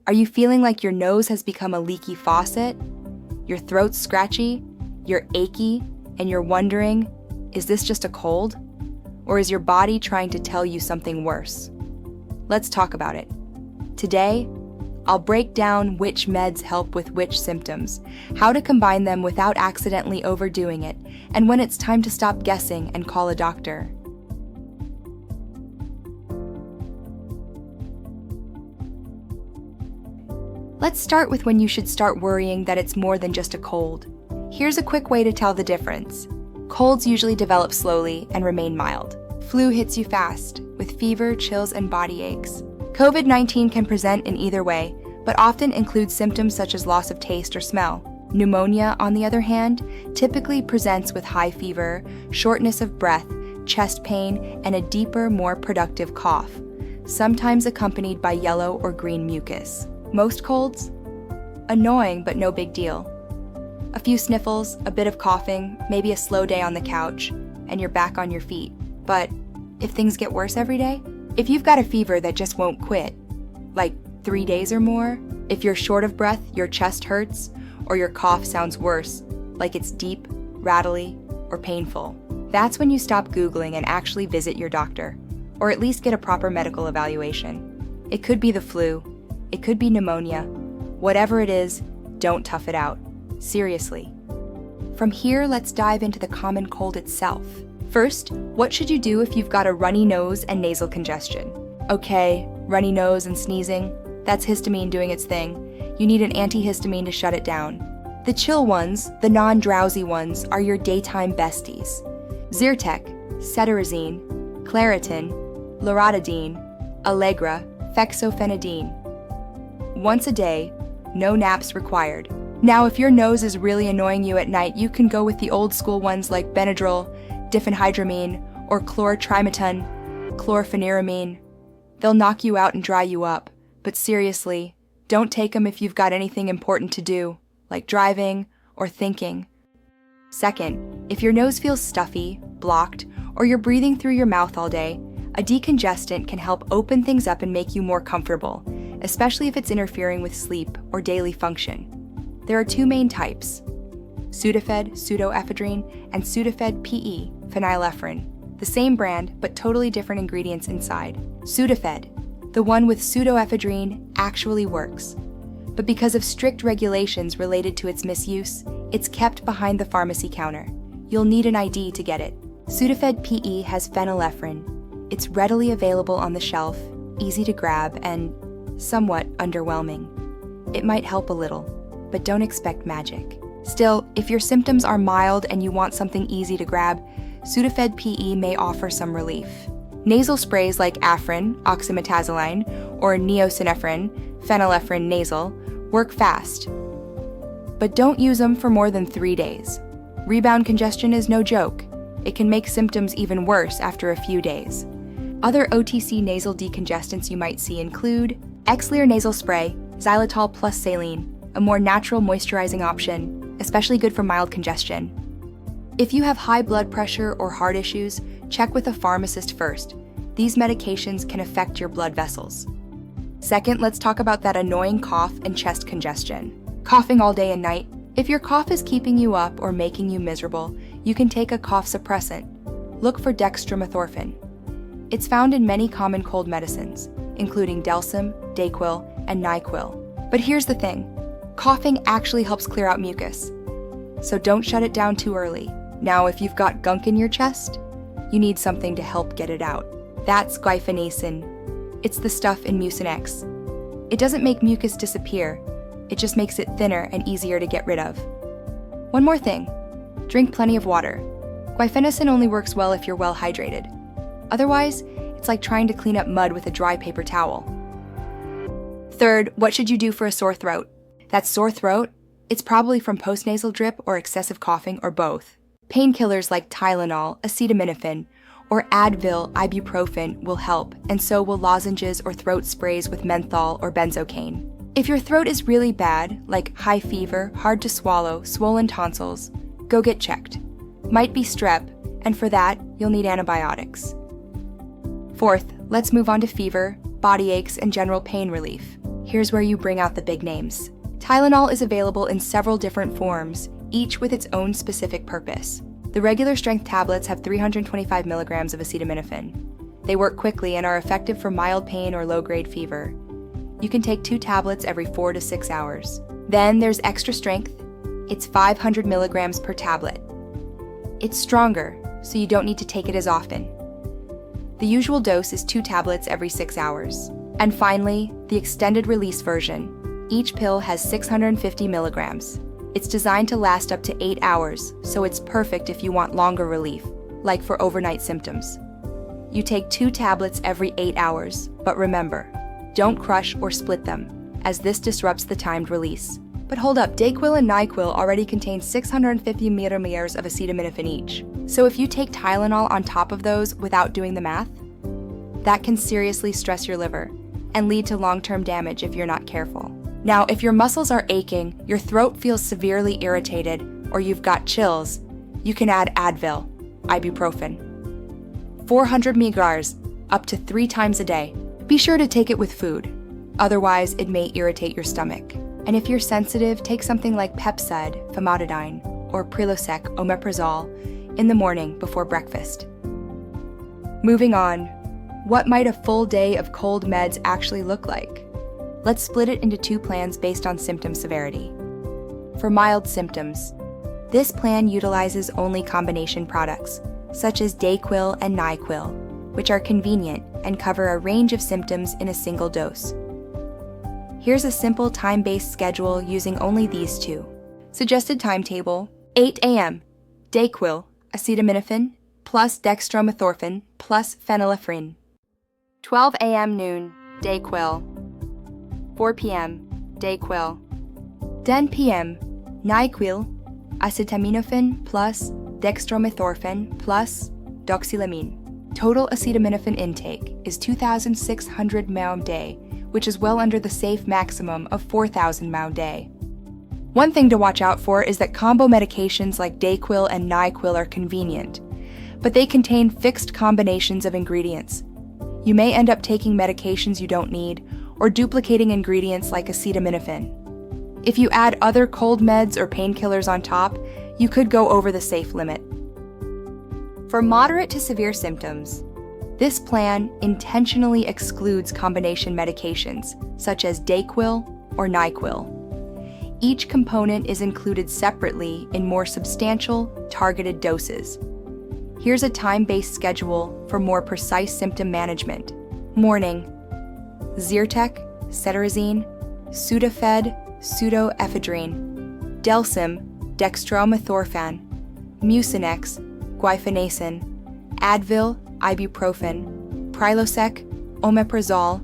Are you feeling like your nose has become a leaky faucet? Your throat's scratchy? You're achy? And you're wondering, is this just a cold? Or is your body trying to tell you something worse? Let's talk about it. Today, I'll break down which meds help with which symptoms, how to combine them without accidentally overdoing it, and when it's time to stop guessing and call a doctor. Let's start with when you should start worrying that it's more than just a cold. Here's a quick way to tell the difference. Colds usually develop slowly and remain mild. Flu hits you fast, with fever, chills, and body aches. COVID-19 can present in either way, but often includes symptoms such as loss of taste or smell. Pneumonia, on the other hand, typically presents with high fever, shortness of breath, chest pain, and a deeper, more productive cough, sometimes accompanied by yellow or green mucus. Most colds? Annoying, but no big deal. A few sniffles, a bit of coughing, maybe a slow day on the couch, and you're back on your feet. But if things get worse every day? If you've got a fever that just won't quit, like 3 days or more, if you're short of breath, your chest hurts, or your cough sounds worse, like it's deep, rattly, or painful, that's when you stop Googling and actually visit your doctor, or at least get a proper medical evaluation. It could be the flu, it could be pneumonia. Whatever it is, don't tough it out. Seriously. From here, let's dive into the common cold itself. First, what should you do if you've got a runny nose and nasal congestion? Okay, runny nose and sneezing, that's histamine doing its thing. You need an antihistamine to shut it down. The chill ones, the non-drowsy ones, are your daytime besties. Zyrtec, cetirizine, Claritin, loratadine, Allegra, fexofenadine. Once a day, no naps required. Now, if your nose is really annoying you at night, you can go with the old school ones like Benadryl, diphenhydramine, or chlortrimeton, chlorpheniramine. They'll knock you out and dry you up, but seriously, don't take them if you've got anything important to do, like driving or thinking. Second, if your nose feels stuffy, blocked, or you're breathing through your mouth all day, a decongestant can help open things up and make you more comfortable, especially if it's interfering with sleep or daily function. There are two main types: Sudafed, pseudoephedrine, and Sudafed PE, phenylephrine. The same brand, but totally different ingredients inside. Sudafed, the one with pseudoephedrine, actually works. But because of strict regulations related to its misuse, it's kept behind the pharmacy counter. You'll need an ID to get it. Sudafed PE has phenylephrine. It's readily available on the shelf, easy to grab, and somewhat underwhelming. It might help a little, but don't expect magic. Still, if your symptoms are mild and you want something easy to grab, Sudafed PE may offer some relief. Nasal sprays like Afrin, oxymetazoline, or neosynephrine, phenylephrine nasal, work fast. But don't use them for more than 3 days. Rebound congestion is no joke. It can make symptoms even worse after a few days. Other OTC nasal decongestants you might see include Xlear nasal spray, xylitol plus saline, a more natural moisturizing option, especially good for mild congestion. If you have high blood pressure or heart issues, check with a pharmacist first. These medications can affect your blood vessels. Second, let's talk about that annoying cough and chest congestion. Coughing all day and night. If your cough is keeping you up or making you miserable, you can take a cough suppressant. Look for dextromethorphan. It's found in many common cold medicines, including Delsym, Dayquil, and NyQuil. But here's the thing. Coughing actually helps clear out mucus, so don't shut it down too early. Now, if you've got gunk in your chest, you need something to help get it out. That's guaifenesin. It's the stuff in Mucinex. It doesn't make mucus disappear, it just makes it thinner and easier to get rid of. One more thing, drink plenty of water. Guaifenesin only works well if you're well hydrated. Otherwise, it's like trying to clean up mud with a dry paper towel. Third, what should you do for a sore throat? That sore throat? It's probably from postnasal drip or excessive coughing or both. Painkillers like Tylenol, acetaminophen, or Advil, ibuprofen will help, and so will lozenges or throat sprays with menthol or benzocaine. If your throat is really bad, like high fever, hard to swallow, swollen tonsils, go get checked. Might be strep, and for that, you'll need antibiotics. Fourth, let's move on to fever, body aches, and general pain relief. Here's where you bring out the big names. Tylenol is available in several different forms, each with its own specific purpose. The regular strength tablets have 325 milligrams of acetaminophen. They work quickly and are effective for mild pain or low-grade fever. You can take 2 tablets every 4 to 6 hours. Then there's extra strength. It's 500 milligrams per tablet. It's stronger, so you don't need to take it as often. The usual dose is 2 tablets every 6 hours. And finally, the extended release version. Each pill has 650 milligrams. It's designed to last up to 8 hours, so it's perfect if you want longer relief, like for overnight symptoms. You take 2 tablets every 8 hours, but remember, don't crush or split them, as this disrupts the timed release. But hold up, Dayquil and NyQuil already contain 650 milliliters of acetaminophen each. So if you take Tylenol on top of those without doing the math, that can seriously stress your liver and lead to long-term damage if you're not careful. Now, if your muscles are aching, your throat feels severely irritated, or you've got chills, you can add Advil, ibuprofen. 400 mg, up to 3 times a day. Be sure to take it with food, otherwise it may irritate your stomach. And if you're sensitive, take something like Pepcid, famotidine, or Prilosec, omeprazole, in the morning before breakfast. Moving on, what might a full day of cold meds actually look like? Let's split it into 2 plans based on symptom severity. For mild symptoms, this plan utilizes only combination products, such as Dayquil and NyQuil, which are convenient and cover a range of symptoms in a single dose. Here's a simple time-based schedule using only these 2. Suggested timetable: 8 a.m. Dayquil, acetaminophen, plus dextromethorphan, plus phenylephrine. 12 a.m. noon, Dayquil. 4 p.m., Dayquil. 10 p.m., NyQuil, acetaminophen, plus dextromethorphan, plus doxylamine. Total acetaminophen intake is 2,600 mg a day, which is well under the safe maximum of 4,000 mg a day. One thing to watch out for is that combo medications like Dayquil and NyQuil are convenient, but they contain fixed combinations of ingredients. You may end up taking medications you don't need, or duplicating ingredients like acetaminophen. If you add other cold meds or painkillers on top, you could go over the safe limit. For moderate to severe symptoms, this plan intentionally excludes combination medications, such as Dayquil or NyQuil. Each component is included separately in more substantial, targeted doses. Here's a time-based schedule for more precise symptom management. Morning: Zyrtec, cetirizine, Sudafed, pseudoephedrine, Delsym, dextromethorphan, Mucinex, guaifenesin, Advil, ibuprofen, Prilosec, omeprazole.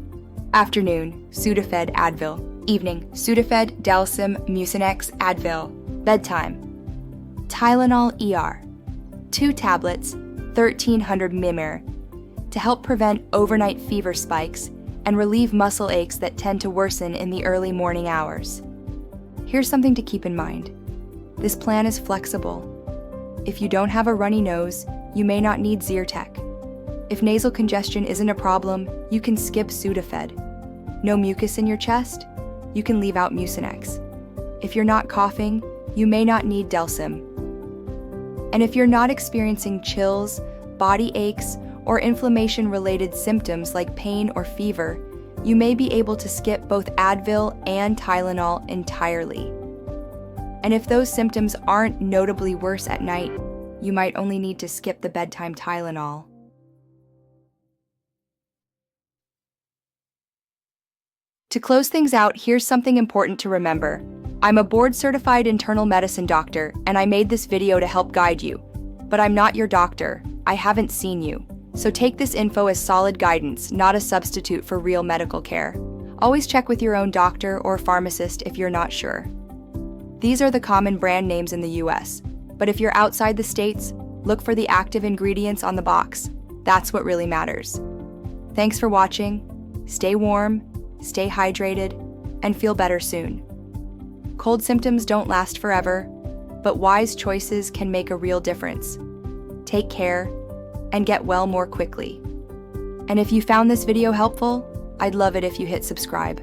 Afternoon: Sudafed, Advil. Evening: Sudafed, Delsym, Mucinex, Advil. Bedtime: Tylenol ER, 2 tablets, 1,300 mmR, to help prevent overnight fever spikes and relieve muscle aches that tend to worsen in the early morning hours. Here's something to keep in mind. This plan is flexible. If you don't have a runny nose, you may not need Zyrtec. If nasal congestion isn't a problem, you can skip Sudafed. No mucus in your chest? You can leave out Mucinex. If you're not coughing, you may not need Delsym. And if you're not experiencing chills, body aches, or inflammation-related symptoms like pain or fever, you may be able to skip both Advil and Tylenol entirely. And if those symptoms aren't notably worse at night, you might only need to skip the bedtime Tylenol. To close things out, here's something important to remember. I'm a board-certified internal medicine doctor, and I made this video to help guide you. But I'm not your doctor. I haven't seen you. So take this info as solid guidance, not a substitute for real medical care. Always check with your own doctor or pharmacist if you're not sure. These are the common brand names in the US, but if you're outside the States, look for the active ingredients on the box. That's what really matters. Thanks for watching. Stay warm, stay hydrated, and feel better soon. Cold symptoms don't last forever, but wise choices can make a real difference. Take care, and get well more quickly. And if you found this video helpful, I'd love it if you hit subscribe.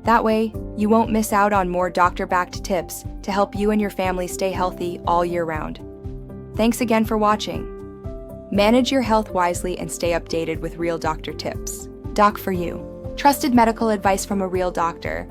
That way, you won't miss out on more doctor-backed tips to help you and your family stay healthy all year round. Thanks again for watching. Manage your health wisely and stay updated with real doctor tips. Doc for you. Trusted medical advice from a real doctor